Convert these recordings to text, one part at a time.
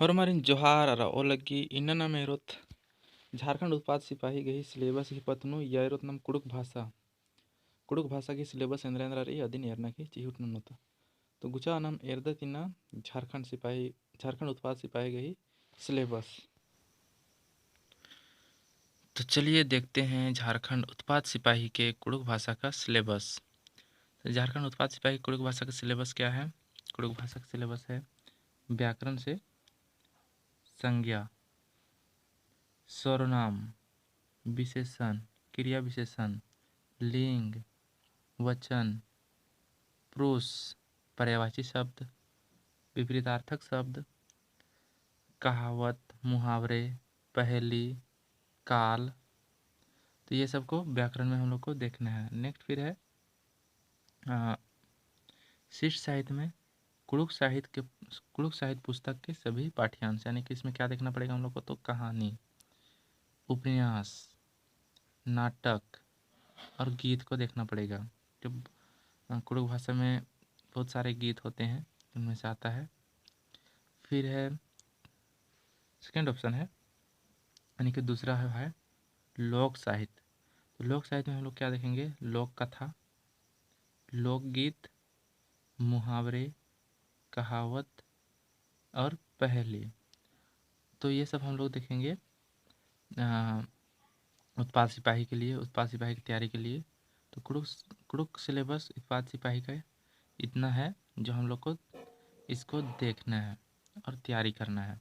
ಹೊರಮಾರಿನ ಜೋಹಾರ್ ಅರ ಒಲಗ್ಗಿ ಇನ್ನನ ಮೇರೊತ್ झारखंड उत्पाद सिपाही गही सिलेबस की पतनु यारोत नम कुडुक भाषा की सिलेबस एंद्रेंद्र रही अदिन एरना की चिहुट नता तो गुचा नम एरदा तिना झारखंड उत्पाद सिपाही गही सिलेबस। तो चलिए देखते हैं झारखंड उत्पाद सिपाही के कुडुक भाषा का सिलेबस। तो झारखंड उत्पाद सिपाही कुडुक भाषा का सिलेबस क्या है? कुडुक भाषा का सिलेबस है व्याकरण से संज्ञा, सर्वनाम, विशेषण, क्रिया विशेषण, लिंग, वचन, प्रूस, पर्यायवाची शब्द, विपरीतार्थक शब्द, कहावत, मुहावरे, पहेली, काल। तो ये सब को व्याकरण में हम लोग को देखना है। नेक्स्ट फिर है शिष्ट साहित्य में कुडुक साहित्य पुस्तक के सभी पाठ्यांश, यानी कि इसमें क्या देखना पड़ेगा हम लोग को? तो कहानी, उपन्यास, नाटक और गीत को देखना पड़ेगा। जब कुडुक भाषा में बहुत सारे गीत होते हैं, उनमें से आता है। फिर है सेकेंड ऑप्शन है, यानी कि दूसरा है लोक साहित्य। तो लोक साहित्य में हम लोग क्या देखेंगे? लोक कथा, लोकगीत, मुहावरे, कहावत और पहेली। तो ये सब हम लोग देखेंगे उत्पाद सिपाही के लिए, उत्पाद सिपाही की तैयारी के लिए। तो कुडुक सिलेबस उत्पाद सिपाही का इतना है जो हम लोग को इसको देखना है और तैयारी करना है।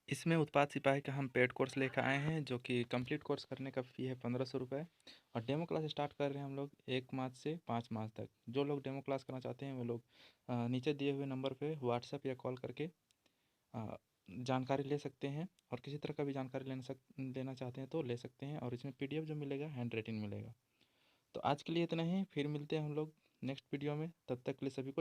इसमें उत्पाद सिपाही का हम पेड कोर्स लेकर आए हैं, जो कि कंप्लीट कोर्स करने का फ़ी है 1500 रुपये, और डेमो क्लास स्टार्ट कर रहे हैं हम लोग 1 मार्च से 5 मार्च तक। जो लोग डेमो क्लास करना चाहते हैं वो लोग नीचे दिए हुए नंबर पे व्हाट्सएप या कॉल करके जानकारी ले सकते हैं, और किसी तरह का भी जानकारी लेना चाहते हैं तो ले सकते हैं। और इसमें PDF जो मिलेगा हैंड राइटिंग मिलेगा। तो आज के लिए इतना ही, फिर मिलते हैं हम लोग नेक्स्ट वीडियो में। तब तक के लिए सभी को